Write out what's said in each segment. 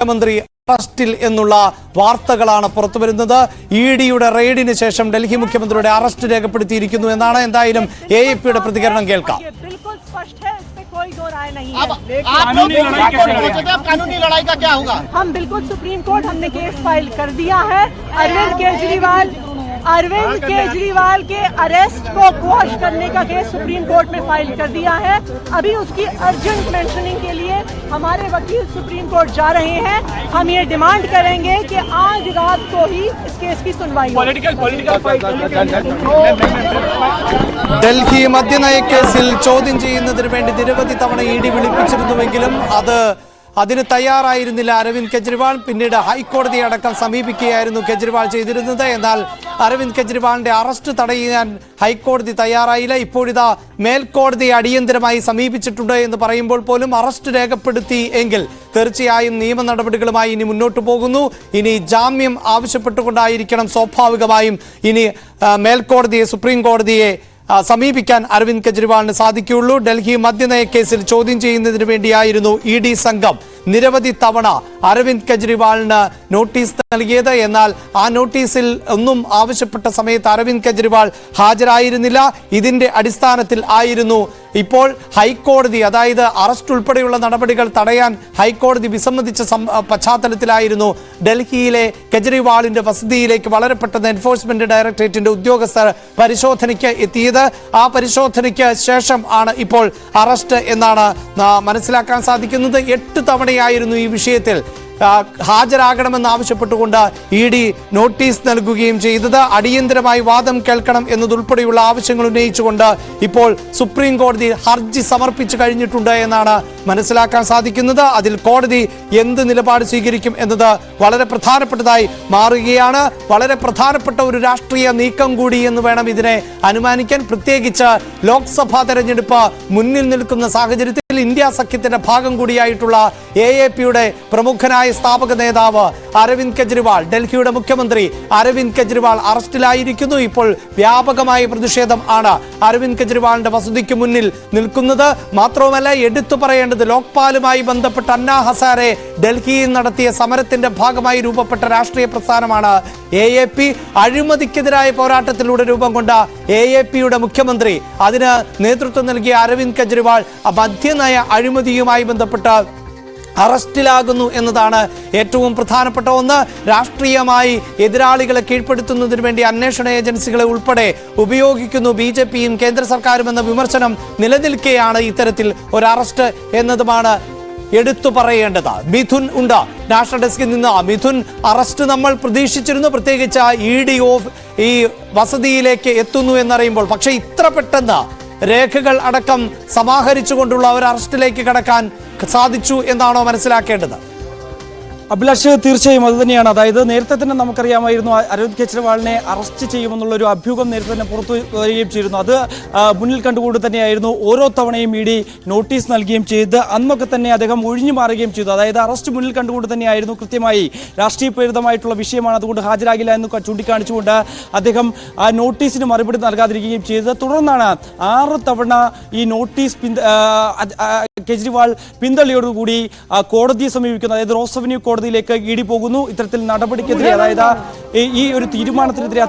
മുഖ്യമന്ത്രി അറസ്റ്റിൽ എന്നുള്ള വാർത്തകളാണ് പുറത്തുവരുന്നത്. ഇഡിയുടെ റെയ്ഡിന് ശേഷം ഡൽഹി മുഖ്യമന്ത്രിയുടെ അറസ്റ്റ് രേഖപ്പെടുത്തിയിരിക്കുന്നു എന്നാണ്. എന്തായാലും എഎപിയുടെ പ്രതികരണം കേൾക്കാം. कानूनी लड़ाई का क्या होगा? हम बिल्कुल सुप्रीम कोर्ट हमने केस फाइल कर दिया है। अरविंद केजरीवाल के अरेस्ट को क्वॉश करने का केस सुप्रीम कोर्ट में फाइल कर दिया है। अभी उसकी अर्जेंट मेंशनिंग के लिए हमारे वकील सुप्रीम कोर्ट जा रहे हैं। हम ये डिमांड करेंगे कि आज रात को ही इस केस की सुनवाई हो। ഡൽഹി മദ്യനയ കേസിൽ ചോദ്യം ചെയ്യുന്നതിന് വേണ്ടി നിരവധി തവണ ഇഡി വിളിപ്പിച്ചിരുന്നുവെങ്കിലും അതിന് തയ്യാറായിരുന്നില്ല അരവിന്ദ് കെജ്രിവാൾ. പിന്നീട് ഹൈക്കോടതിയെ അടക്കം സമീപിക്കുകയായിരുന്നു കെജ്രിവാൾ ചെയ്തിരുന്നത്. എന്നാൽ അരവിന്ദ് കെജ്രിവാളിന്റെ അറസ്റ്റ് തടയാൻ ഹൈക്കോടതി തയ്യാറായില്ല. ഇപ്പോഴിതാ മേൽക്കോടതിയെ അടിയന്തരമായി സമീപിച്ചിട്ടുണ്ട് എന്ന് പറയുമ്പോൾ പോലും അറസ്റ്റ് രേഖപ്പെടുത്തി എങ്കിൽ തീർച്ചയായും നിയമ നടപടികളുമായി ഇനി മുന്നോട്ട് പോകുന്നു. ഇനി ജാമ്യം ആവശ്യപ്പെട്ടുകൊണ്ടായിരിക്കണം സ്വാഭാവികമായും ഇനി മേൽക്കോടതിയെ, സുപ്രീം കോടതിയെ സമീപിക്കാൻ അരവിന്ദ് കെജ്രിവാളിന് സാധിക്കുകയുള്ളൂ. ഡൽഹി മദ്യനയ കേസിൽ ചോദ്യം ചെയ്യുന്നതിന് വേണ്ടിയായിരുന്നു ഇഡി സംഘം നിരവധി തവണ അരവിന്ദ് കെജ്രിവാളിന് നോട്ടീസ് നൽകിയത്. എന്നാൽ ആ നോട്ടീസിൽ ഒന്നും ആവശ്യപ്പെട്ട സമയത്ത് അരവിന്ദ് കെജ്രിവാൾ ഹാജരായിരുന്നില്ല. ഇതിന്റെ അടിസ്ഥാനത്തിൽ ആയിരുന്നു ഇപ്പോൾ ഹൈക്കോടതി, അതായത് അറസ്റ്റ് ഉൾപ്പെടെയുള്ള നടപടികൾ തടയാൻ ഹൈക്കോടതി വിസമ്മതിച്ച പശ്ചാത്തലത്തിലായിരുന്നു ഡൽഹിയിലെ കെജ്രിവാളിന്റെ വസതിയിലേക്ക് വളരെ പെട്ടെന്ന് എൻഫോഴ്സ്മെന്റ് ഡയറക്ടറേറ്റിന്റെ ഉദ്യോഗസ്ഥർ പരിശോധനയ്ക്ക് എത്തിയത്. ആ പരിശോധനയ്ക്ക് ശേഷം ആണ് ഇപ്പോൾ അറസ്റ്റ് എന്നാണ് മനസ്സിലാക്കാൻ സാധിക്കുന്നത്. 8 തവണയായിരുന്നു ഈ വിഷയത്തിൽ ഹാജരാകണമെന്ന് ആവശ്യപ്പെട്ടുകൊണ്ട് ഇഡി നോട്ടീസ് നൽകുകയും ചെയ്തത്. അടിയന്തരമായി വാദം കേൾക്കണം എന്നതുൾപ്പെടെയുള്ള ആവശ്യങ്ങൾ ഉന്നയിച്ചുകൊണ്ട് ഇപ്പോൾ സുപ്രീം കോടതി ഹർജി സമർപ്പിച്ചു കഴിഞ്ഞിട്ടുണ്ട് എന്നാണ് മനസ്സിലാക്കാൻ സാധിക്കുന്നത്. അതിൽ കോടതി എന്ത് നിലപാട് സ്വീകരിക്കും എന്നത് വളരെ പ്രധാനപ്പെട്ടതായി മാറുകയാണ്. വളരെ പ്രധാനപ്പെട്ട ഒരു രാഷ്ട്രീയ നീക്കം കൂടി എന്ന് വേണം ഇതിനെ അനുമാനിക്കാൻ. പ്രത്യേകിച്ച് ലോക്സഭാ തെരഞ്ഞെടുപ്പ് മുന്നിൽ നിൽക്കുന്ന സാഹചര്യത്തിൽ ഇന്ത്യ സഖ്യത്തിന്റെ ഭാഗം കൂടിയായിട്ടുള്ള എഎപിയുടെ പ്രമുഖനായ സ്ഥാപക നേതാവ് അരവിന്ദ് കെജ്രിവാൾ, ഡൽഹിയുടെ മുഖ്യമന്ത്രി അരവിന്ദ് കെജ്രിവാൾ അറസ്റ്റിലായിരിക്കുന്നു. ഇപ്പോൾ വ്യാപകമായ പ്രതിഷേധം ആണ് അരവിന്ദ് കെജ്രിവാളിന്റെ വസതിക്ക് മുന്നിൽ നിൽക്കുന്നത്. മാത്രവുമല്ല, എടുത്തു പറയേണ്ടത് ലോക്പാലുമായി ബന്ധപ്പെട്ട് അന്നാ ഹസാരെ ഡൽഹിയിൽ നടത്തിയ സമരത്തിന്റെ ഭാഗമായി രൂപപ്പെട്ട രാഷ്ട്രീയ പ്രസ്ഥാനമാണ് എഎപി. അഴിമതിക്കെതിരായ പോരാട്ടത്തിലൂടെ രൂപം കൊണ്ട എഎപിയുടെ മുഖ്യമന്ത്രി, അതിന് നേതൃത്വം നൽകിയ അരവിന്ദ് കെജ്രിവാൾ മദ്യനയ അഴിമതിയുമായി ബന്ധപ്പെട്ട് അറസ്റ്റിലാകുന്നു എന്നതാണ് ഏറ്റവും പ്രധാനപ്പെട്ട ഒന്ന്. രാഷ്ട്രീയമായി എതിരാളികളെ കീഴ്പ്പെടുത്തുന്നതിന് വേണ്ടി അന്വേഷണ ഏജൻസികളെ ഉൾപ്പെടെ ഉപയോഗിക്കുന്നു ബിജെപിയും കേന്ദ്ര സർക്കാരും എന്ന വിമർശനം നിലനിൽക്കെയാണ് ഇത്തരത്തിൽ ഒരു അറസ്റ്റ് എന്നതുമാണ് എടുത്തു പറയേണ്ടത്. മിഥുൻ ഉണ്ട് നാഷണൽ ഡെസ്കിൽ നിന്ന്. മിഥുൻ, അറസ്റ്റ് നമ്മൾ പ്രതീക്ഷിച്ചിരുന്നു, പ്രത്യേകിച്ച് ഇഡി ഈ വസതിയിലേക്ക് എത്തുന്നു എന്നറിയുമ്പോൾ. പക്ഷേ ഇത്ര പെട്ടെന്ന് രേഖകൾ അടക്കം സമാഹരിച്ചുകൊണ്ടുള്ള ഒരു അറസ്റ്റിലേക്ക് കടക്കാൻ സാധിച്ചു എന്നാണോ മനസ്സിലാക്കേണ്ടത്? അഭിലാഷ്, തീർച്ചയായും അത് തന്നെയാണ്. അതായത് നേരത്തെ തന്നെ നമുക്കറിയാമായിരുന്നു അരവിന്ദ് കെജ്രിവാളിനെ അറസ്റ്റ് ചെയ്യുമെന്നുള്ളൊരു അഭ്യൂഹം നേരത്തെ തന്നെ പുറത്തു വരികയും ചെയ്തിരുന്നു. അത് മുന്നിൽ കണ്ടുകൊണ്ട് തന്നെയായിരുന്നു ഓരോ തവണയും ഇഡി നോട്ടീസ് നൽകുകയും ചെയ്ത് അന്നൊക്കെ തന്നെ അദ്ദേഹം ഒഴിഞ്ഞു മാറുകയും ചെയ്തു. അതായത് അറസ്റ്റ് മുന്നിൽ കണ്ടുകൊണ്ട് തന്നെയായിരുന്നു കൃത്യമായി രാഷ്ട്രീയ പ്രേരിതമായിട്ടുള്ള വിഷയമാണ്, അതുകൊണ്ട് ഹാജരാകില്ല എന്ന് ചൂണ്ടിക്കാണിച്ചുകൊണ്ട് അദ്ദേഹം ആ നോട്ടീസിന് മറുപടി നൽകാതിരിക്കുകയും ചെയ്തത്. തുടർന്നാണ് 6 തവണ ഈ നോട്ടീസ് കെജ്രിവാൾ പിന്തള്ളിയോടുകൂടി കോടതിയെ സമീപിക്കുന്നത്. അതായത് റോസ് അവന്യൂ കോടതിയിലേക്ക് ഇഡി പോകുന്നു. ഇത്തരത്തിൽ നടപടിക്കെതിരെ, അതായത് ഈ ഒരു തീരുമാനത്തിനെതിരെ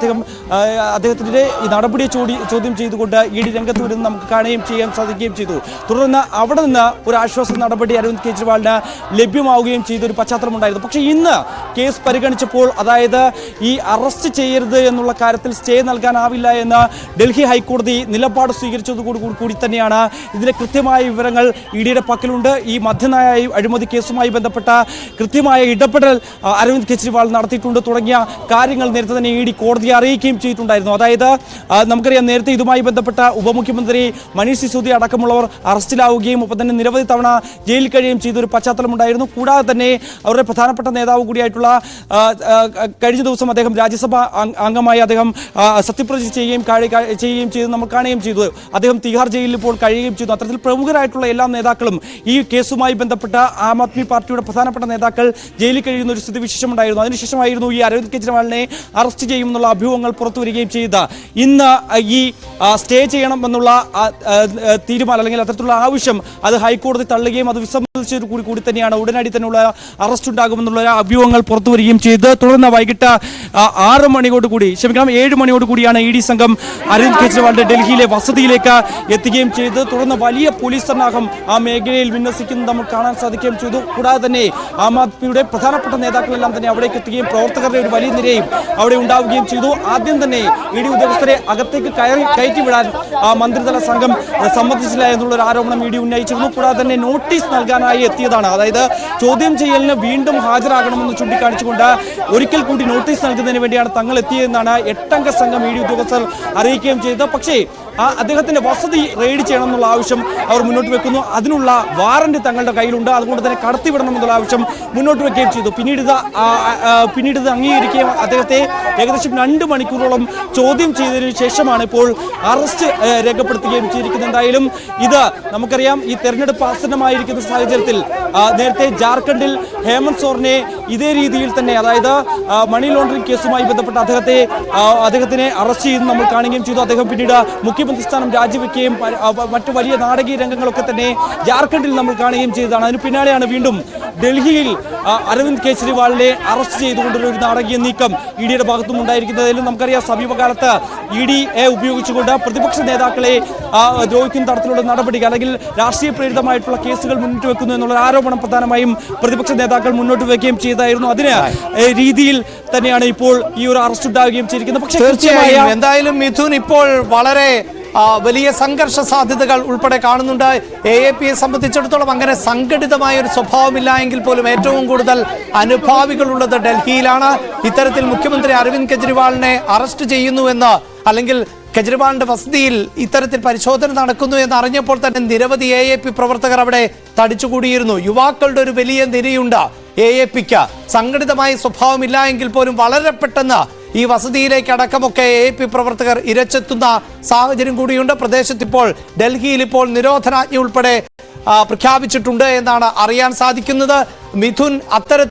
അദ്ദേഹത്തിനെതിരെ ഈ നടപടിയെ ചോദ്യം ചെയ്തുകൊണ്ട് ഇഡി രംഗത്ത് വരുന്നത് നമുക്ക് കാണുകയും ചെയ്യാൻ സാധിക്കുകയും ചെയ്തു. തുടർന്ന് അവിടെ നിന്ന് ഒരു ആശ്വാസ നടപടി അരവിന്ദ് കെജ്രിവാളിന് ലഭ്യമാവുകയും ചെയ്ത ഒരു പശ്ചാത്തലമുണ്ടായിരുന്നു. പക്ഷേ ഇന്ന് കേസ് പരിഗണിച്ചപ്പോൾ, അതായത് ഈ അറസ്റ്റ് ചെയ്യരുത് എന്നുള്ള കാര്യത്തിൽ സ്റ്റേ നൽകാനാവില്ല എന്ന് ഡൽഹി ഹൈക്കോടതി നിലപാട് സ്വീകരിച്ചതോടുകൂടി തന്നെയാണ് ഇതിന്റെ കൃത്യമായ വിവരങ്ങൾ ഇഡിയുടെ പക്കലുണ്ട്. ഈ മദ്യനയ അഴിമതി കേസുമായി ബന്ധപ്പെട്ട കൃത്യമായ ഇടപെടൽ അരവിന്ദ് കെജ്രിവാൾ നടത്തിയിട്ടുണ്ട് തുടങ്ങിയ കാര്യങ്ങൾ നേരത്തെ തന്നെ ഇഡി കോടതിയെ അറിയിക്കുകയും ചെയ്തിട്ടുണ്ടായിരുന്നു. അതായത് നമുക്കറിയാം, നേരത്തെ ഇതുമായി ബന്ധപ്പെട്ട ഉപമുഖ്യമന്ത്രി മനീഷ് സിസോദിയ അടക്കമുള്ളവർ അറസ്റ്റിലാവുകയും ഒപ്പം തന്നെ നിരവധി തവണ ജയിലിൽ കഴിയുകയും ചെയ്ത ഒരു പശ്ചാത്തലമുണ്ടായിരുന്നു. കൂടാതെ തന്നെ അവരുടെ പ്രധാനപ്പെട്ട നേതാവ് കൂടിയായിട്ടുള്ള കഴിഞ്ഞ ദിവസം അദ്ദേഹം രാജ്യസഭാ അംഗമായി അദ്ദേഹം സത്യപ്രതിജ്ഞ ചെയ്യുകയും ചെയ്ത് നമ്മൾ കാണുകയും ചെയ്തു. അദ്ദേഹം തിഹാർ ജയിലിൽ ഇപ്പോൾ കഴിയുകയും ചെയ്തു. അത്തരത്തിൽ പ്രമുഖരായിട്ടുള്ള എല്ലാ നേതാക്കളും ഈ കേസുമായി ബന്ധപ്പെട്ട ആം ആദ്മി പാർട്ടിയുടെ പ്രധാനപ്പെട്ട നേതാക്കൾ ജയിലിൽ കഴിയുന്ന ഒരു സ്ഥിതിവിശേഷമുണ്ടായിരുന്നു. അതിനുശേഷമായിരുന്നു ഈ അരവിന്ദ് കെജ്രിവാൾ കെജ്രിവാളിനെ അറസ്റ്റ് ചെയ്യുമെന്നുള്ള അഭ്യൂഹങ്ങൾ പുറത്തുവരികയും ചെയ്ത ഇന്ന് ഈ സ്റ്റേ ചെയ്യണമെന്നുള്ള തീരുമാനം അല്ലെങ്കിൽ അത്തരത്തിലുള്ള ആവശ്യം അത് ഹൈക്കോടതി തള്ളുകയും അത് വിസമ്മതിച്ചതോടു കൂടി തന്നെയാണ് ഉടനടി തന്നെയുള്ള അറസ്റ്റ് ഉണ്ടാകുമെന്നുള്ള അഭ്യൂഹങ്ങൾ പുറത്തുവരികയും ചെയ്ത് തുടർന്ന് വൈകിട്ട് 7 മണിയോടുകൂടിയാണ് ED സംഘം അരവിന്ദ് കെജ്രിവാളിന്റെ ഡൽഹിയിലെ വസതിയിലേക്ക് എത്തുകയും ചെയ്ത് തുടർന്ന് വലിയ പോലീസ് സന്നാഹം ആ മേഖലയിൽ വിന്യസിക്കുന്നത് നമ്മൾ കാണാൻ സാധിക്കുകയും ചെയ്തു. കൂടാതെ തന്നെ ആം ആദ്മിയുടെ പ്രധാനപ്പെട്ട നേതാക്കളെല്ലാം തന്നെ അവിടേക്ക് എത്തുകയും പ്രവർത്തകരുടെ ഒരു വലിയ നിരയും അവിടെ ഉണ്ടാവുകയും ചെയ്തു. ആദ്യം തന്നെ ED ഉദ്യോഗസ്ഥരെ അകത്തേക്ക് കയറ്റിവിടാൻ മന്ത്രിതല സംഘം സമ്മതിച്ചില്ല എന്നുള്ളൊരു ആരോപണം ED ഉന്നയിച്ചിരുന്നു. കൂടാതെ തന്നെ നോട്ടീസ് നൽകാനായി എത്തിയതാണ്, അതായത് ചോദ്യം ചെയ്യലിന് വീണ്ടും ഹാജരാകണമെന്ന് ചൂണ്ടിക്കാണിച്ചുകൊണ്ട് ഒരിക്കൽ കൂടി നോട്ടീസ് നൽകുന്നതിന് വേണ്ടിയാണ് തങ്ങൾ എത്തിയതെന്നാണ് 8-അംഗ സംഘം ED ഉദ്യോഗസ്ഥർ അറിയിക്കുകയും ചെയ്തത്. പക്ഷേ അദ്ദേഹത്തിന്റെ വസതി റെയ്ഡ് ചെയ്യണം എന്നുള്ള ആവശ്യം അവർ മുന്നോട്ട് വെക്കുന്നു. അതിനുള്ള വാറന്റ് തങ്ങളുടെ കയ്യിലുണ്ട്, അതുകൊണ്ട് തന്നെ കടത്തിവിടണം എന്നുള്ള ആവശ്യം മുന്നോട്ട് വെക്കുകയും ചെയ്തു. പിന്നീട് ഇത് അംഗീകരിക്കുകയും അദ്ദേഹത്തെ ഏകദേശം 2 മണിക്കൂറോളം ചോദ്യം ചെയ്തതിനു ശേഷമാണ് ഇപ്പോൾ അറസ്റ്റ് രേഖപ്പെടുത്തുകയും ചെയ്തിരിക്കുന്നത്. എന്തായാലും ഇത് നമുക്കറിയാം, ഈ തെരഞ്ഞെടുപ്പ് ആസന്നമായിരിക്കുന്ന സാഹചര്യത്തിൽ നേരത്തെ ജാർഖണ്ഡിൽ ഹേമന്ത് സോറനെ ഇതേ രീതിയിൽ തന്നെ, അതായത് മണി ലോണ്ടറിംഗ് കേസുമായി ബന്ധപ്പെട്ട് അദ്ദേഹത്തിനെ അറസ്റ്റ് ചെയ്ത് നമ്മൾ കാണുകയും ചെയ്തു. അദ്ദേഹം പിന്നീട് മുഖ്യമന്ത്രി സ്ഥാനം രാജിവെക്കുകയും മറ്റു വലിയ നാടകീയ രംഗങ്ങളൊക്കെ തന്നെ ജാർഖണ്ഡിൽ നമ്മൾ കാണുകയും ചെയ്തതാണ്. അതിന് പിന്നാലെയാണ് വീണ്ടും ഡൽഹിയിൽ അരവിന്ദ് കെജ്രിവാളിനെ അറസ്റ്റ് ചെയ്തുകൊണ്ടുള്ള ഒരു നാടകീയ നീക്കം EDയുടെ ഭാഗത്തും ഉണ്ടായിരിക്കുന്നതിലും നമുക്കറിയാം, സമീപകാലത്ത് EDയെ ഉപയോഗിച്ചുകൊണ്ട് പ്രതിപക്ഷ നേതാക്കളെ ദ്രോഹിക്കുന്ന തരത്തിലുള്ള നടപടികൾ അല്ലെങ്കിൽ രാഷ്ട്രീയ പ്രേരിതമായിട്ടുള്ള കേസുകൾ മുന്നോട്ട് വെക്കുന്നു എന്നുള്ള ആരോപണം പ്രധാനമായും പ്രതിപക്ഷ നേതാക്കൾ മുന്നോട്ട് വയ്ക്കുകയും ചെയ്തായിരുന്നു. അതിന് രീതിയിൽ തന്നെയാണ് ഇപ്പോൾ ഈ ഒരു അറസ്റ്റ് ഉണ്ടാവുകയും ചെയ്തിരിക്കുന്നത്. പക്ഷേ തീർച്ചയായും എന്തായാലും മിഥുൻ ഇപ്പോൾ വളരെ വലിയ സംഘർഷ സാധ്യതകൾ ഉൾപ്പെടെ കാണുന്നുണ്ട്. AAPയെ സംബന്ധിച്ചിടത്തോളം അങ്ങനെ സംഘടിതമായ ഒരു സ്വഭാവമില്ല എങ്കിൽ പോലും ഏറ്റവും കൂടുതൽ അനുഭാവികളുള്ളത് ഡൽഹിയിലാണ്. ഇത്തരത്തിൽ മുഖ്യമന്ത്രി അരവിന്ദ് കെജ്രിവാളിനെ അറസ്റ്റ് ചെയ്യുന്നുവെന്ന്, അല്ലെങ്കിൽ കെജ്രിവാളിന്റെ വസതിയിൽ ഇത്തരത്തിൽ പരിശോധന നടക്കുന്നു എന്ന് അറിഞ്ഞപ്പോൾ തന്നെ നിരവധി AAP പ്രവർത്തകർ അവിടെ തടിച്ചുകൂടിയിരുന്നു. യുവാക്കളുടെ ഒരു വലിയ നിരയുണ്ട് AAPക്ക്. സംഘടിതമായ സ്വഭാവമില്ല എങ്കിൽ പോലും വളരെ പെട്ടെന്ന് ഈ വസതിയിലേക്ക് അടക്കമൊക്കെ AAP പ്രവർത്തകർ ഇരച്ചെത്തുന്ന സാഹചര്യം കൂടിയുണ്ട്. പ്രദേശത്ത് ഇപ്പോൾ ഡൽഹിയിൽ ഇപ്പോൾ നിരോധനാജ്ഞ ഉൾപ്പെടെ പ്രഖ്യാപിച്ചിട്ടുണ്ട് എന്നാണ് അറിയാൻ സാധിക്കുന്നത്. മിഥുൻ, അത്തരത്തിൽ